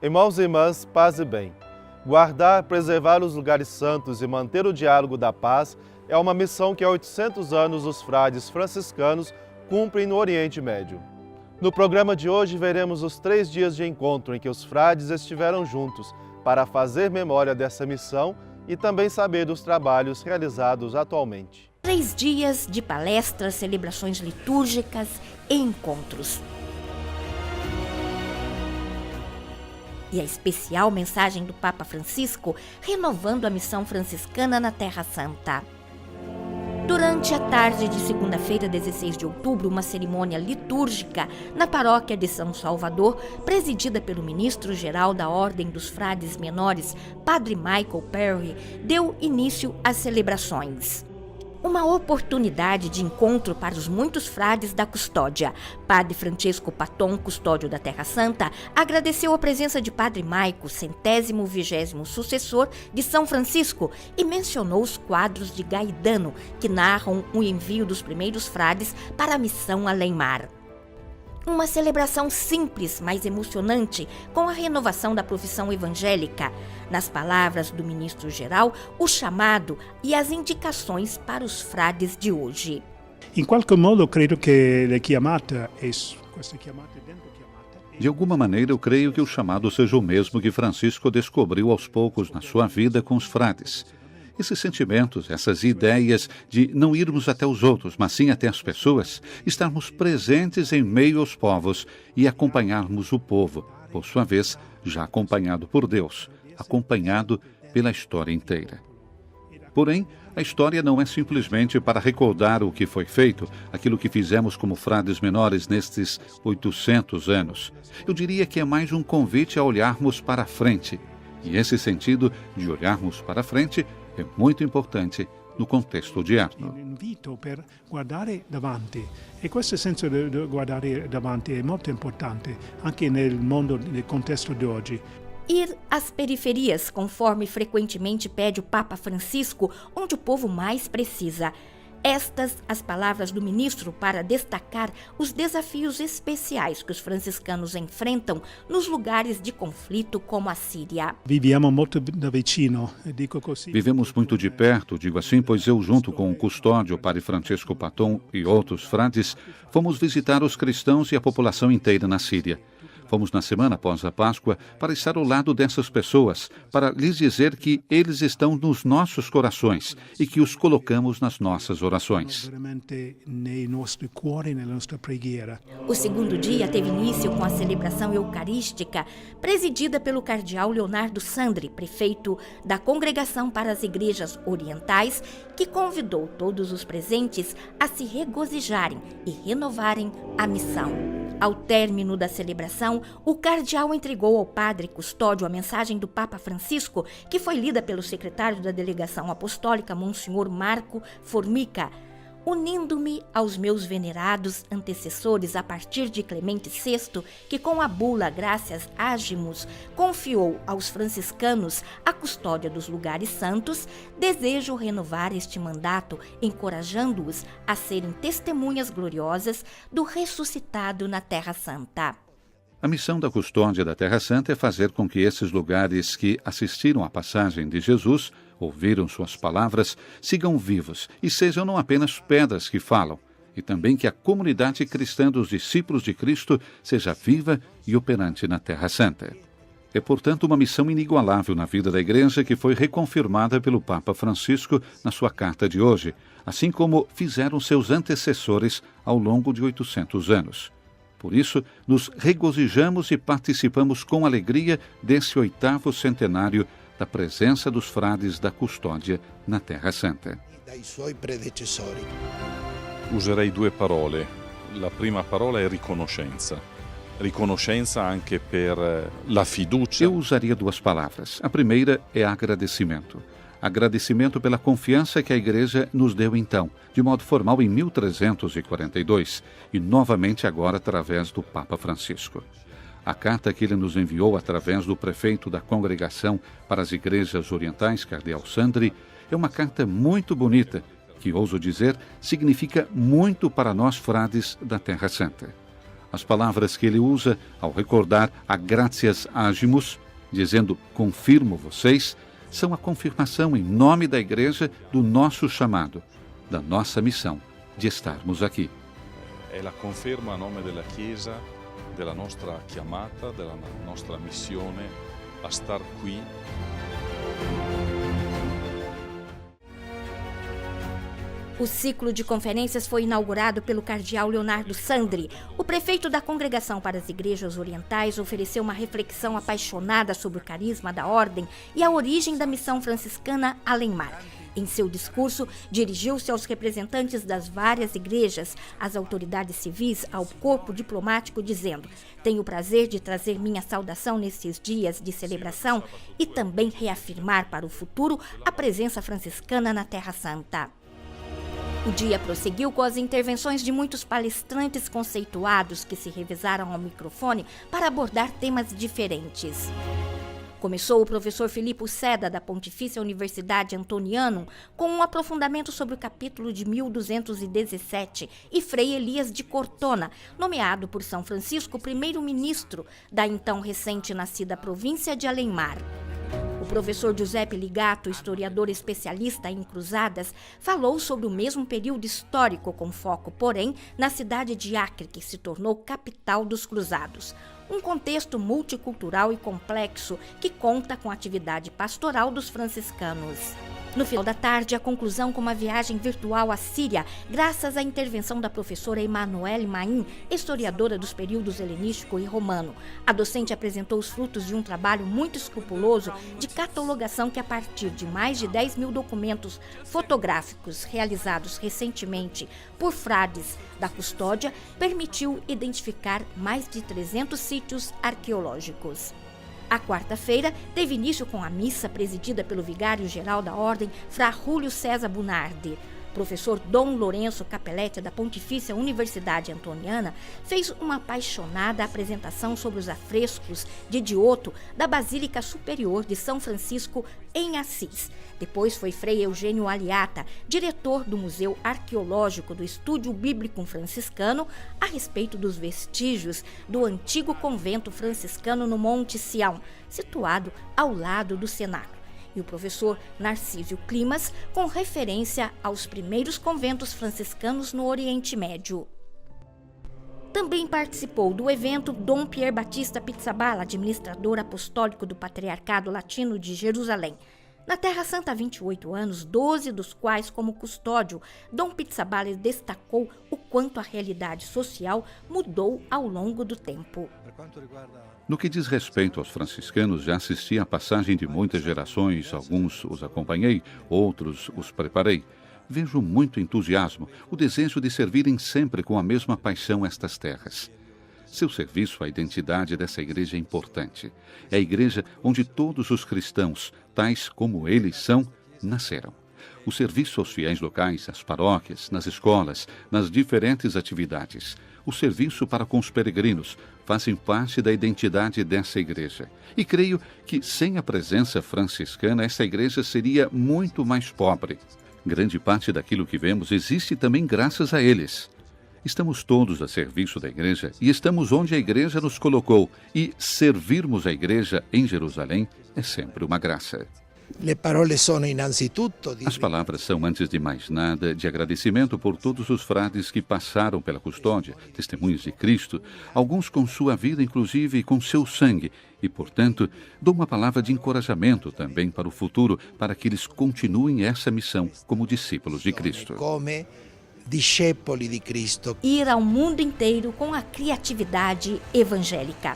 Irmãos e irmãs, paz e bem. Guardar, preservar os lugares santos e manter o diálogo da paz é uma missão que há 800 anos os frades franciscanos cumprem no Oriente Médio. No programa de hoje veremos os 3 dias de encontro em que os frades estiveram juntos para fazer memória dessa missão e também saber dos trabalhos realizados atualmente. 3 dias de palestras, celebrações litúrgicas e encontros. E a especial mensagem do Papa Francisco renovando a missão franciscana na Terra Santa. Durante a tarde de segunda-feira, 16 de outubro, uma cerimônia litúrgica na paróquia de São Salvador, presidida pelo ministro-geral da Ordem dos Frades Menores, Padre Michael Perry, deu início às celebrações. Uma oportunidade de encontro para os muitos frades da custódia. Padre Francesco Paton, custódio da Terra Santa, agradeceu a presença de Padre Maico, 120º sucessor de São Francisco, e mencionou os quadros de Gaetano, que narram o envio dos primeiros frades para a missão além-mar. Uma celebração simples, mas emocionante, com a renovação da profissão evangélica. Nas palavras do ministro-geral, o chamado e as indicações para os frades de hoje. In qualche modo credo che la chiamata è questa chiamata dentro chiamata. De alguma maneira, eu creio que o chamado seja o mesmo que Francisco descobriu aos poucos na sua vida com os frades. Esses sentimentos, essas ideias de não irmos até os outros, mas sim até as pessoas, estarmos presentes em meio aos povos e acompanharmos o povo, por sua vez, já acompanhado por Deus, acompanhado pela história inteira. Porém, a história não é simplesmente para recordar o que foi feito, aquilo que fizemos como frades menores nestes 800 anos. Eu diria que é mais um convite a olharmos para a frente. E esse sentido de olharmos para a frente é muito importante no contexto odierno. Un invito per guardare davanti e questo senso di guardare davanti è molto importante anche nel mondo, nel contesto di oggi. Ir às periferias, conforme frequentemente pede o Papa Francisco, onde o povo mais precisa. Estas as palavras do ministro para destacar os desafios especiais que os franciscanos enfrentam nos lugares de conflito como a Síria. Viviamo molto da vicino, dico così. Vivemos muito de perto, digo assim, pois eu, junto com o custódio, Padre Francesco Paton e outros frades, fomos visitar os cristãos e a população inteira na Síria. Fomos na semana após a Páscoa para estar ao lado dessas pessoas, para lhes dizer que eles estão nos nossos corações e que os colocamos nas nossas orações. O segundo dia teve início com a celebração eucarística, presidida pelo cardeal Leonardo Sandri, prefeito da Congregação para as Igrejas Orientais, que convidou todos os presentes a se regozijarem e renovarem a missão. Ao término da celebração, o cardeal entregou ao padre custódio a mensagem do Papa Francisco, que foi lida pelo secretário da Delegação Apostólica, Monsenhor Marco Formica. Unindo-me aos meus venerados antecessores a partir de Clemente VI, que com a bula Gracias Agimus confiou aos franciscanos a custódia dos lugares santos, desejo renovar este mandato, encorajando-os a serem testemunhas gloriosas do ressuscitado na Terra Santa. A missão da custódia da Terra Santa é fazer com que esses lugares que assistiram à passagem de Jesus, ouviram suas palavras, sigam vivos e sejam não apenas pedras que falam, e também que a comunidade cristã dos discípulos de Cristo seja viva e operante na Terra Santa. É, portanto, uma missão inigualável na vida da Igreja que foi reconfirmada pelo Papa Francisco na sua carta de hoje, assim como fizeram seus antecessores ao longo de 800 anos. Por isso, nos regozijamos e participamos com alegria desse 8º centenário da presença dos frades da custódia na Terra Santa. Userei 2 parole. La prima parola è riconoscenza. Riconoscenza anche per la fiducia. Eu usaria 2 palavras. A primeira é agradecimento. Agradecimento pela confiança que a Igreja nos deu então, de modo formal em 1342, e novamente agora através do Papa Francisco. A carta que ele nos enviou através do prefeito da Congregação para as Igrejas Orientais, cardeal Sandri, é uma carta muito bonita, que, ouso dizer, significa muito para nós frades da Terra Santa. As palavras que ele usa ao recordar a gratias agimus, dizendo confirmo vocês, são a confirmação em nome da Igreja do nosso chamado, da nossa missão de estarmos aqui. È la conferma a nome della Chiesa, della nostra chiamata, della nostra missione a star qui. O ciclo de conferências foi inaugurado pelo cardeal Leonardo Sandri. O prefeito da Congregação para as Igrejas Orientais ofereceu uma reflexão apaixonada sobre o carisma da ordem e a origem da missão franciscana Além-Mar. Em seu discurso, dirigiu-se aos representantes das várias igrejas, às autoridades civis, ao corpo diplomático, dizendo: tenho o prazer de trazer minha saudação nesses dias de celebração e também reafirmar para o futuro a presença franciscana na Terra Santa. O dia prosseguiu com as intervenções de muitos palestrantes conceituados que se revezaram ao microfone para abordar temas diferentes. Começou o professor Filippo Seda, da Pontifícia Universidade Antonianum, com um aprofundamento sobre o capítulo de 1217, e Frei Elias de Cortona, nomeado por São Francisco primeiro-ministro da então recente-nascida província de Além-Mar. O professor Giuseppe Ligato, historiador especialista em cruzadas, falou sobre o mesmo período histórico, com foco, porém, na cidade de Acre, que se tornou capital dos cruzados. Um contexto multicultural e complexo que conta com a atividade pastoral dos franciscanos. No final da tarde, a conclusão com uma viagem virtual à Síria, graças à intervenção da professora Emanuele Maim, historiadora dos períodos helenístico e romano. A docente apresentou os frutos de um trabalho muito escrupuloso de catalogação que, a partir de mais de 10 mil documentos fotográficos realizados recentemente por frades da custódia, permitiu identificar mais de 300 sítios arqueológicos. A quarta-feira teve início com a missa presidida pelo vigário-geral da Ordem, Fra Júlio César Bunardi. Professor Dom Lourenço Capelletti, da Pontifícia Universidade Antoniana, fez uma apaixonada apresentação sobre os afrescos de Giotto da Basílica Superior de São Francisco, em Assis. Depois foi Frei Eugênio Aliata, diretor do Museu Arqueológico do Estúdio Bíblico Franciscano, a respeito dos vestígios do antigo convento franciscano no Monte Sião, situado ao lado do cenáculo. E o professor Narcísio Climas, com referência aos primeiros conventos franciscanos no Oriente Médio. Também participou do evento Dom Pier Battista Pizzaballa, administrador apostólico do Patriarcado Latino de Jerusalém. Na Terra Santa há 28 anos, 12 dos quais como custódio, Dom Pizzaballa destacou o quanto a realidade social mudou ao longo do tempo. No que diz respeito aos franciscanos, já assisti à passagem de muitas gerações, alguns os acompanhei, outros os preparei. Vejo muito entusiasmo, o desejo de servirem sempre com a mesma paixão estas terras. Seu serviço à identidade dessa igreja é importante. É a igreja onde todos os cristãos, tais como eles são, nasceram. O serviço aos fiéis locais, às paróquias, nas escolas, nas diferentes atividades. O serviço para com os peregrinos fazem parte da identidade dessa igreja. E creio que sem a presença franciscana, essa igreja seria muito mais pobre. Grande parte daquilo que vemos existe também graças a eles. Estamos todos a serviço da igreja e estamos onde a igreja nos colocou. E servirmos a igreja em Jerusalém é sempre uma graça. As palavras são, antes de mais nada, de agradecimento por todos os frades que passaram pela custódia, testemunhos de Cristo, alguns com sua vida, inclusive com seu sangue, e, portanto, dou uma palavra de encorajamento também para o futuro, para que eles continuem essa missão como discípulos de Cristo. Ir ao mundo inteiro com a criatividade evangélica.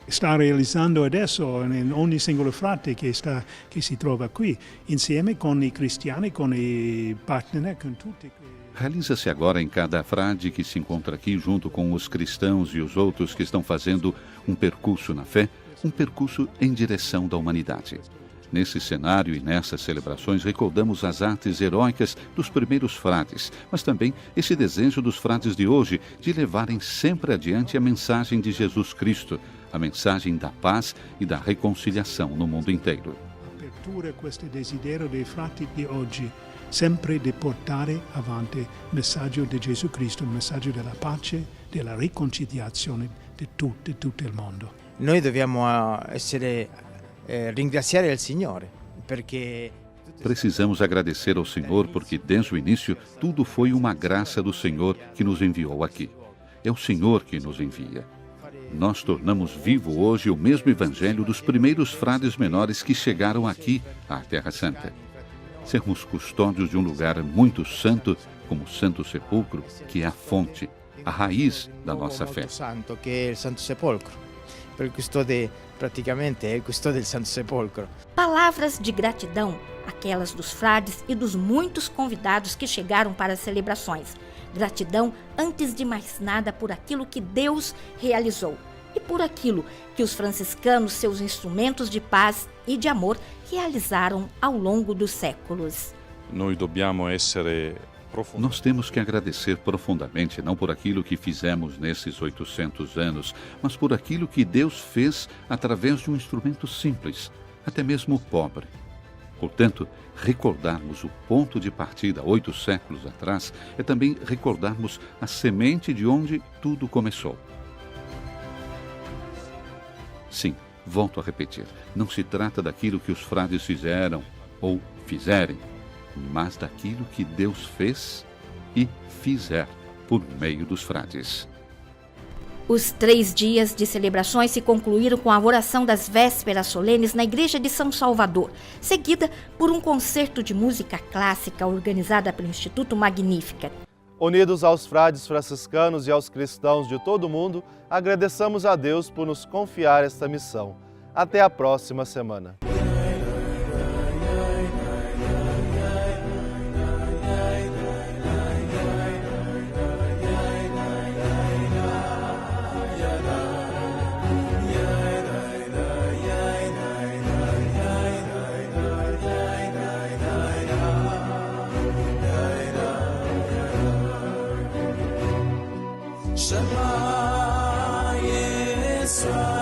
Sta realizzando adesso in ogni singolo frate che si trova qui, insieme con i cristiani, con i partner, con tutti. Realiza-se agora em cada frade que se encontra aqui, junto com os cristãos e os outros que estão fazendo um percurso na fé, um percurso em direção da humanidade. Nesse cenário e nessas celebrações recordamos as artes heróicas dos primeiros frades, mas também esse desejo dos frades de hoje de levarem sempre adiante a mensagem de Jesus Cristo, a mensagem da paz e da reconciliação no mundo inteiro. apertura, questo desiderio dei frati di oggi, sempre di portare avanti il messaggio di Gesù Cristo, il messaggio della pace, della riconciliazione di tutto il mondo. Noi dobbiamo ringraziare il Signore, perché Precisamos agradecer ao Senhor porque, desde o início, tudo foi uma graça do Senhor que nos enviou aqui. É o Senhor que nos envia. Nós tornamos vivo hoje o mesmo evangelho dos primeiros frades menores que chegaram aqui à Terra Santa. Sermos custódios de um lugar muito santo, como o Santo Sepulcro, que é a fonte, a raiz da nossa fé. Santo, que é o Santo Sepolcro. Per il custode, praticamente, é o custode del Santo Sepolcro. Palavras de gratidão, aquelas dos frades e dos muitos convidados que chegaram para as celebrações. Gratidão, antes de mais nada, por aquilo que Deus realizou e por aquilo que os franciscanos, seus instrumentos de paz e de amor, realizaram ao longo dos séculos. Nós temos que agradecer profundamente, não por aquilo que fizemos nesses 800 anos, mas por aquilo que Deus fez através de um instrumento simples, até mesmo pobre. Portanto, recordarmos o ponto de partida 8 séculos atrás é também recordarmos a semente de onde tudo começou. Sim, volto a repetir, não se trata daquilo que os frades fizeram ou fizerem, mas daquilo que Deus fez e fizer por meio dos frades. Os 3 dias de celebrações se concluíram com a oração das vésperas solenes na Igreja de São Salvador, seguida por um concerto de música clássica organizada pelo Instituto Magnífica. Unidos aos frades franciscanos e aos cristãos de todo o mundo, agradecemos a Deus por nos confiar esta missão. Até a próxima semana. Shema Yisrael.